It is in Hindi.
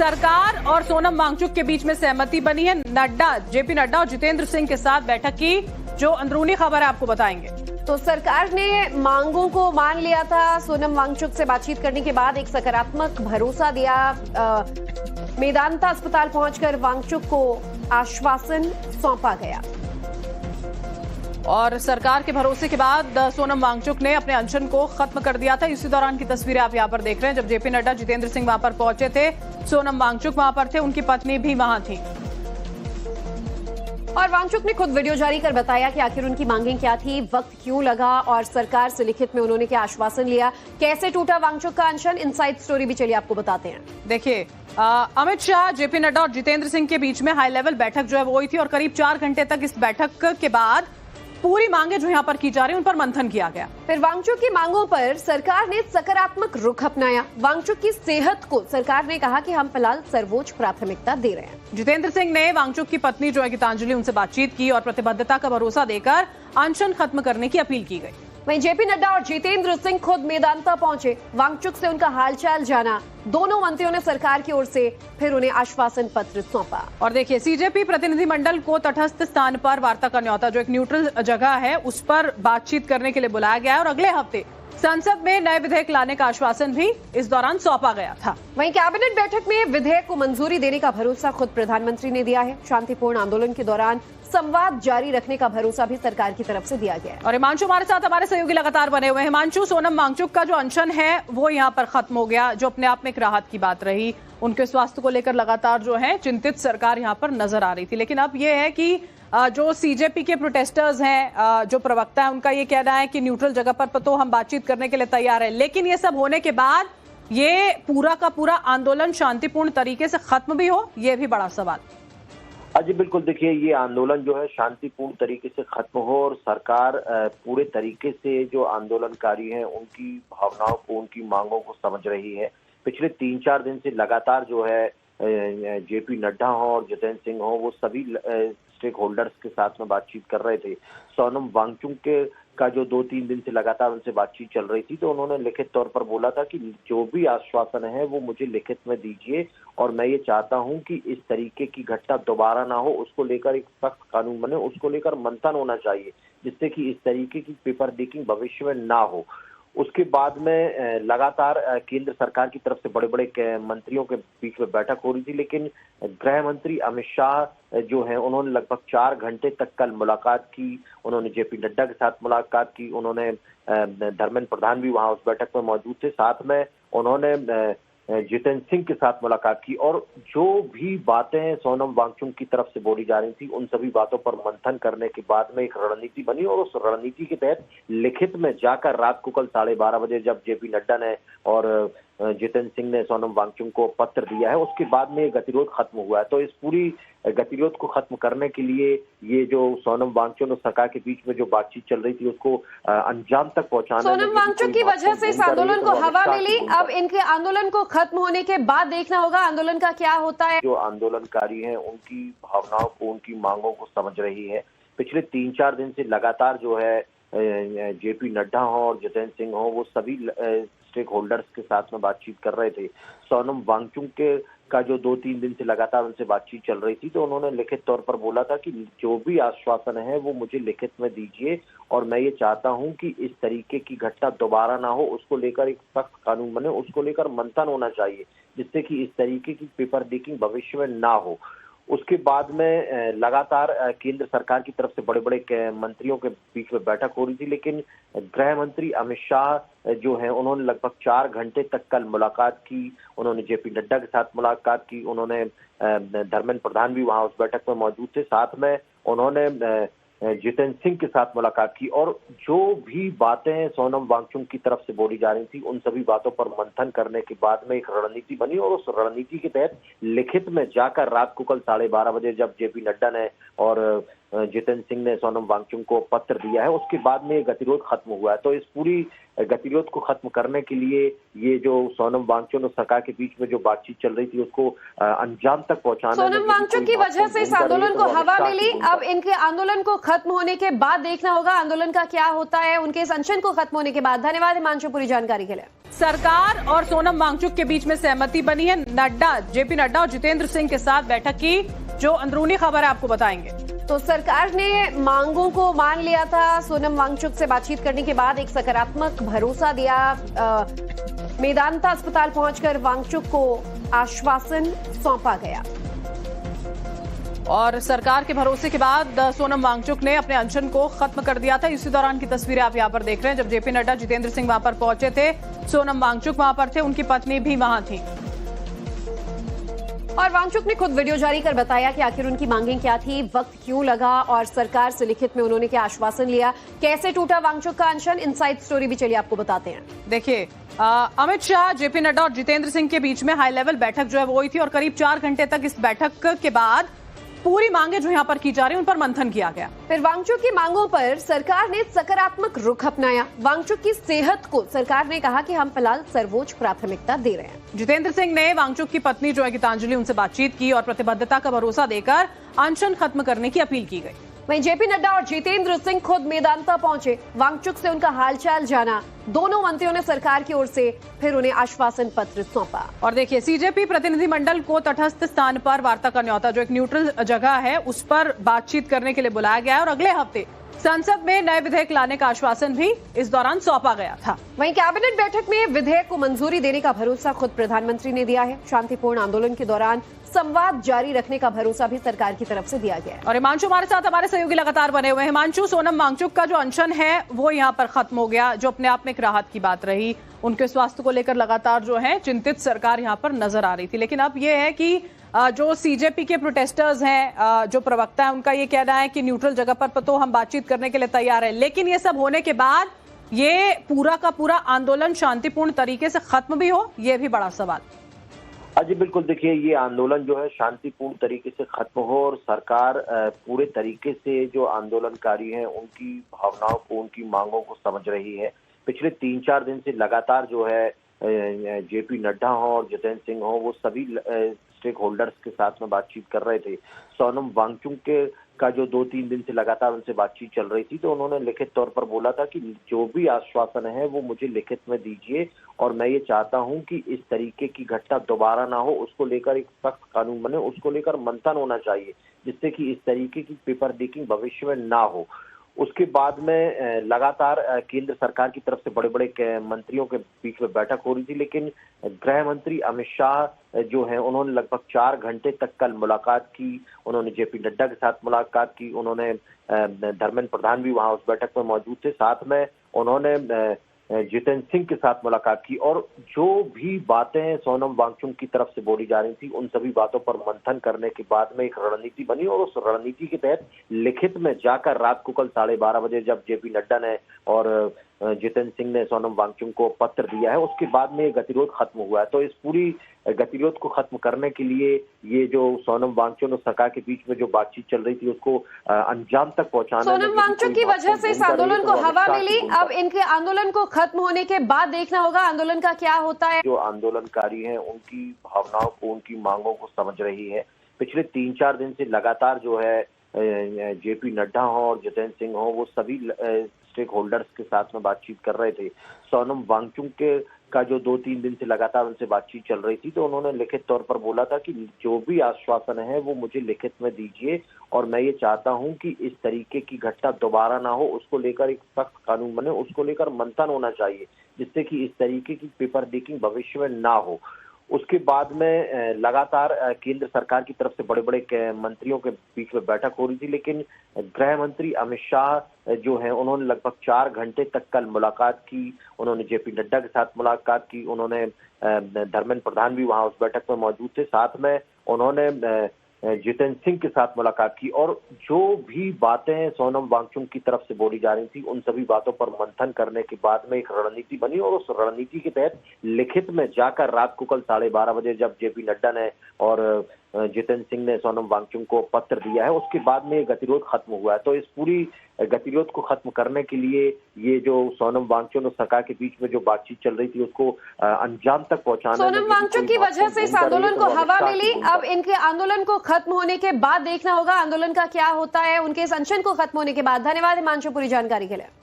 सरकार और सोनम वांगचुक के बीच में सहमति बनी है। जेपी नड्डा और जितेंद्र सिंह के साथ बैठक की जो अंदरूनी खबर है आपको बताएंगे। तो सरकार ने मांगों को मान लिया था। सोनम वांगचुक से बातचीत करने के बाद एक सकारात्मक भरोसा दिया। मेदांता अस्पताल पहुंचकर वांगचुक को आश्वासन सौंपा गया और सरकार के भरोसे के बाद सोनम वांगचुक ने अपने अनशन को खत्म कर दिया था। इसी दौरान की तस्वीरें आप यहां पर देख रहे हैं। जब जेपी नड्डा जितेंद्र सिंह वहां पर पहुंचे थे, सोनम वांगचुक वहां पर थे, उनकी पत्नी भी वहां थी और वांगचुक ने खुद वीडियो जारी कर बताया कि आखिर उनकी मांगें क्या थी, वक्त क्यों लगा और सरकार से लिखित में उन्होंने क्या आश्वासन लिया, कैसे टूटा वांगचुक का अनशन। इनसाइड स्टोरी भी चलिए आपको बताते हैं। देखिए, अमित शाह, जेपी नड्डा और जितेंद्र सिंह के बीच में हाई लेवल बैठक जो है वो हुई थी और करीब 4 घंटे तक इस बैठक के बाद पूरी मांगे जो यहाँ पर की जा रही है उन पर मंथन किया गया। फिर वांगचुक की मांगों पर सरकार ने सकारात्मक रुख अपनाया। वांगचुक की सेहत को सरकार ने कहा कि हम फिलहाल सर्वोच्च प्राथमिकता दे रहे हैं। जितेंद्र सिंह ने वांगचुक की पत्नी जो है गीतांजलि, उनसे बातचीत की और प्रतिबद्धता का भरोसा देकर अनशन खत्म करने की अपील की गई। वहीं जेपी नड्डा और जितेंद्र सिंह खुद मेदांता पहुंचे, वांगचुक से उनका हालचाल जाना। दोनों मंत्रियों ने सरकार की ओर से फिर उन्हें आश्वासन पत्र सौंपा। और देखिए, सीजेपी प्रतिनिधिमंडल को तटस्थ स्थान पर वार्ता का न्योता, जो एक न्यूट्रल जगह है, उस पर बातचीत करने के लिए बुलाया गया है और अगले हफ्ते संसद में नए विधेयक लाने का आश्वासन भी इस दौरान सौंपा गया था। वहीं कैबिनेट बैठक में विधेयक को मंजूरी देने का भरोसा खुद प्रधानमंत्री ने दिया है। शांतिपूर्ण आंदोलन के दौरान संवाद जारी रखने का भरोसा भी सरकार की तरफ से दिया गया है। और हिमांशु हमारे साथ, हमारे सहयोगी लगातार बने हुए हैं। हिमांशु, सोनम वांगचुक का जो अनशन है वो यहाँ पर खत्म हो गया, जो अपने आप में एक राहत की बात रही। उनके स्वास्थ्य को लेकर लगातार जो है चिंतित सरकार यहाँ पर नजर आ रही थी, लेकिन अब ये है कि जो सीजेपी के प्रोटेस्टर्स हैं, जो प्रवक्ता है, उनका ये कहना है कि न्यूट्रल जगह पर तो हम बातचीत करने के लिए तैयार है, लेकिन ये सब होने के बाद ये पूरा का पूरा आंदोलन शांतिपूर्ण तरीके से खत्म भी हो, ये भी बड़ा सवाल। जी बिल्कुल, देखिए, ये आंदोलन जो है शांतिपूर्ण तरीके से खत्म हो और सरकार पूरे तरीके से जो आंदोलनकारी हैं उनकी भावनाओं को, उनकी मांगों को समझ रही है। पिछले 3-4 दिन से लगातार जो है जेपी नड्डा हो और जितेंद्र सिंह हो, वो सभी स्टेक होल्डर्स के साथ में बातचीत कर रहे थे। सोनम वांगचुक का जो 2-3 दिन से लगातार उनसे बातचीत चल रही थी, तो उन्होंने लिखित तौर पर बोला था कि जो भी आश्वासन है वो मुझे लिखित में दीजिए और मैं ये चाहता हूं कि इस तरीके की घटना दोबारा ना हो, उसको लेकर एक सख्त कानून बने, उसको लेकर मंथन होना चाहिए, जिससे कि इस तरीके की पेपर लीकिंग भविष्य में ना हो। उसके बाद में लगातार केंद्र सरकार की तरफ से बड़े बड़े मंत्रियों के बीच में बैठक हो रही थी, लेकिन गृह मंत्री अमित शाह जो है उन्होंने लगभग 4 घंटे तक कल मुलाकात की। उन्होंने जेपी नड्डा के साथ मुलाकात की, उन्होंने धर्मेंद्र प्रधान भी वहां उस बैठक में मौजूद थे, साथ में उन्होंने जितेंद्र सिंह के साथ मुलाकात की और जो भी बातें सोनम वांगचुक की तरफ से बोली जा रही थी उन सभी बातों पर मंथन करने के बाद में एक रणनीति बनी और उस रणनीति के तहत लिखित में जाकर रात को कल 12:30 बजे जब जेपी नड्डा ने और जितेंद्र सिंह ने सोनम वांगचुक को पत्र दिया है, उसके बाद में ये गतिरोध खत्म हुआ है। तो इस पूरी गतिरोध को खत्म करने के लिए ये जो सोनम वांगचुक और सरकार के बीच में जो बातचीत चल रही थी उसको अंजाम तक पहुंचाना, सोनम वांगचुक की वजह से इस आंदोलन को हवा मिली। अब इनके आंदोलन को खत्म होने के बाद देखना होगा आंदोलन का क्या होता है। जो आंदोलनकारी हैं उनकी भावनाओं को, उनकी मांगों को समझ रही है। पिछले 3-4 दिन से लगातार जो है जेपी नड्डा हो और जितेंद्र सिंह हो, वो सभी स्टेक होल्डर्स के साथ में बातचीत कर रहे थे। सोनम वांगचुक का जो 2-3 दिन से लगातार उनसे बातचीत चल रही थी, तो उन्होंने लिखित तौर पर बोला था कि जो भी आश्वासन है वो मुझे लिखित में दीजिए और मैं ये चाहता हूं कि इस तरीके की घटना दोबारा ना हो, उसको लेकर एक सख्त कानून बने, उसको लेकर मंथन होना चाहिए, जिससे कि इस तरीके की पेपर लीकिंग भविष्य में ना हो। उसके बाद में लगातार केंद्र सरकार की तरफ से बड़े बड़े मंत्रियों के बीच में बैठक हो रही थी, लेकिन गृह मंत्री अमित शाह जो है उन्होंने लगभग 4 घंटे तक कल मुलाकात की। उन्होंने जेपी नड्डा के साथ मुलाकात की, उन्होंने धर्मेंद्र प्रधान भी वहां उस बैठक में मौजूद थे, साथ में उन्होंने जितेंद्र सिंह के साथ मुलाकात की और जो भी बातें सोनम वांगचुक की तरफ से बोली जा रही थी उन सभी बातों पर मंथन करने के बाद में एक रणनीति बनी और उस रणनीति के तहत लिखित में जाकर रात को कल 12:30 बजे जब जेपी नड्डा ने और जितेंद्र सिंह ने सोनम वांगचुक को पत्र दिया है, उसके बाद में ये गतिरोध खत्म हुआ है। तो इस पूरी गतिरोध को खत्म करने के लिए ये जो सोनम वांगचुक और सरकार के बीच में जो बातचीत चल रही थी उसको अंजाम तक पहुंचाना, सोनम वांगचुक की वजह से इस आंदोलन को हवा मिली। अब इनके आंदोलन को खत्म होने के बाद देखना होगा आंदोलन का क्या होता है उनके इस अनशन को खत्म होने के बाद। धन्यवाद हिमांशु पूरी जानकारी के लिए। सरकार और सोनम वांगचुक के बीच में सहमति बनी है। जेपी नड्डा और जितेंद्र सिंह के साथ बैठक की जो अंदरूनी खबर है आपको बताएंगे। तो सरकार ने मांगों को मान लिया था। सोनम वांगचुक से बातचीत करने के बाद एक सकारात्मक भरोसा दिया। मेदांता अस्पताल पहुंचकर वांगचुक को आश्वासन सौंपा गया और सरकार के भरोसे के बाद सोनम वांगचुक ने अपने अनशन को खत्म कर दिया था। इसी दौरान की तस्वीरें आप यहां पर देख रहे हैं। जब जेपी नड्डा, जितेंद्र सिंह वहां पर पहुंचे थे, सोनम वांगचुक वहां पर थे, उनकी पत्नी भी वहां थी और वांगचुक ने खुद वीडियो जारी कर बताया कि आखिर उनकी मांगें क्या थी, वक्त क्यों लगा और सरकार से लिखित में उन्होंने क्या आश्वासन लिया, कैसे टूटा वांगचुक का अनशन। इनसाइड स्टोरी भी चलिए आपको बताते हैं। देखिए, अमित शाह, जेपी नड्डा और जितेंद्र सिंह के बीच में हाई लेवल बैठक जो है वो हुई थी और करीब 4 घंटे तक इस बैठक के बाद पूरी मांगे जो यहाँ पर की जा रही है उन पर मंथन किया गया। फिर वांगचुक की मांगों पर सरकार ने सकारात्मक रुख अपनाया। वांगचुक की सेहत को सरकार ने कहा कि हम फिलहाल सर्वोच्च प्राथमिकता दे रहे हैं। जितेंद्र सिंह ने वांगचुक की पत्नी जो है गीतांजलि, उनसे बातचीत की और प्रतिबद्धता का भरोसा देकर अनशन खत्म करने की अपील की गई। वहीं जेपी नड्डा और जितेंद्र सिंह खुद मेदांता पहुंचे, वांगचुक से उनका हालचाल जाना। दोनों मंत्रियों ने सरकार की ओर से फिर उन्हें आश्वासन पत्र सौंपा। और देखिए, सीजेपी प्रतिनिधिमंडल को तटस्थ स्थान पर वार्ता का न्योता, जो एक न्यूट्रल जगह है, उस पर बातचीत करने के लिए बुलाया गया है और अगले हफ्ते संसद में नए विधेयक लाने का आश्वासन भी इस दौरान सौंपा गया था। वहीं कैबिनेट बैठक में विधेयक को मंजूरी देने का भरोसा खुद प्रधानमंत्री ने दिया है। शांतिपूर्ण आंदोलन के दौरान संवाद जारी रखने का भरोसा भी सरकार की तरफ से दिया गया है। और हिमांशु हमारे साथ, हमारे सहयोगी लगातार बने हुए हैं। हिमांशु, सोनम वांगचुक का जो अनशन है वो यहाँ पर खत्म हो गया, जो अपने आप में एक राहत की बात रही। उनके स्वास्थ्य को लेकर लगातार जो है चिंतित सरकार यहाँ पर नजर आ रही थी, लेकिन अब ये है कि जो सीजेपी के प्रोटेस्टर्स हैं, जो प्रवक्ता है, उनका ये कहना है कि न्यूट्रल जगह पर तो हम बातचीत करने के लिए तैयार है, लेकिन ये सब होने के बाद ये पूरा का पूरा आंदोलन शांतिपूर्ण तरीके से खत्म भी हो, ये भी बड़ा सवाल। जी बिल्कुल, देखिए ये आंदोलन जो है शांतिपूर्ण तरीके से खत्म हो और सरकार पूरे तरीके से जो आंदोलनकारी हैं उनकी भावनाओं को, उनकी मांगों को समझ रही है। पिछले 3-4 दिन से लगातार जो है जेपी नड्डा हो और जितेंद्र सिंह हो, वो सभी स्टेक होल्डर्स के साथ में बातचीत कर रहे थे। सोनम वांगचुक का जो 2-3 दिन से लगातार उनसे बातचीत चल रही थी, तो उन्होंने लिखित तौर पर बोला था कि जो भी आश्वासन है वो मुझे लिखित में दीजिए और मैं ये चाहता हूं कि इस तरीके की घटना दोबारा ना हो, उसको लेकर एक सख्त कानून बने, उसको लेकर मंथन होना चाहिए, जिससे कि इस तरीके की पेपर लीकिंग भविष्य में ना हो। उसके बाद में लगातार केंद्र सरकार की तरफ से बड़े बड़े मंत्रियों के बीच में बैठक हो रही थी, लेकिन गृह मंत्री अमित शाह जो है उन्होंने लगभग 4 घंटे तक कल मुलाकात की। उन्होंने जेपी नड्डा के साथ मुलाकात की, उन्होंने धर्मेंद्र प्रधान भी वहां उस बैठक में मौजूद थे, साथ में उन्होंने जितेंद्र सिंह के साथ मुलाकात की और जो भी बातें सोनम वांगचुक की तरफ से बोली जा रही थी उन सभी बातों पर मंथन करने के बाद में एक रणनीति बनी और उस रणनीति के तहत लिखित में जाकर रात को कल 12:30 बजे जब जेपी नड्डा ने और जितेंद्र सिंह ने सोनम वांगचुक को पत्र दिया है, उसके बाद में ये गतिरोध खत्म हुआ है। तो इस पूरी गतिरोध को खत्म करने के लिए ये जो सोनम वांगचुक और सरकार के बीच में जो बातचीत चल रही थी उसको अंजाम तक पहुंचाना। सोनम वांगचुक की वजह से इस आंदोलन को हवा मिली। अब इनके आंदोलन को खत्म होने के बाद देखना होगा आंदोलन का क्या होता है। जो आंदोलनकारी हैं उनकी भावनाओं को, उनकी मांगों को समझ रही है। पिछले 3-4 दिन से लगातार जो है जेपी नड्डा हो और जितेंद्र सिंह हो, वो सभी स्टेक होल्डर्स के साथ में बातचीत कर रहे थे। सोनम वांगचुक का जो 2-3 दिन से लगातार उनसे बातचीत चल रही थी, तो उन्होंने लिखित तौर पर बोला था कि जो भी आश्वासन है वो मुझे लिखित में दीजिए और मैं ये चाहता हूं कि इस तरीके की घटना दोबारा ना हो, उसको लेकर एक सख्त कानून बने, उसको लेकर मंथन होना चाहिए, जिससे कि इस तरीके की पेपर लीकिंग भविष्य में ना हो। उसके बाद में लगातार केंद्र सरकार की तरफ से बड़े बड़े मंत्रियों के बीच में बैठक हो रही थी, लेकिन गृह मंत्री अमित शाह जो है उन्होंने लगभग 4 घंटे तक कल मुलाकात की। उन्होंने जेपी नड्डा के साथ मुलाकात की, उन्होंने धर्मेंद्र प्रधान भी वहां उस बैठक में मौजूद थे, साथ में उन्होंने जितेंद्र सिंह के साथ मुलाकात की और जो भी बातें सोनम वांगचुक की तरफ से बोली जा रही थी उन सभी बातों पर मंथन करने के बाद में एक रणनीति बनी और उस रणनीति के तहत लिखित में जाकर रात को कल 12:30 बजे जब जेपी नड्डा ने और जितेंद्र सिंह ने सोनम वांगचुक को पत्र दिया है, उसके बाद में गतिरोध खत्म हुआ है। तो इस पूरी गतिरोध को खत्म करने के लिए ये जो सोनम वांगचुक और सरकार के बीच में जो बातचीत चल रही थी उसको अंजाम तक पहुंचाना, सोनम वांगचुक की वजह से इस आंदोलन को हवा मिली। अब इनके आंदोलन को खत्म होने के बाद देखना होगा आंदोलन का क्या होता है, उनके इस अनशन को खत्म होने के बाद। धन्यवाद हिमांशु पूरी जानकारी के लिए।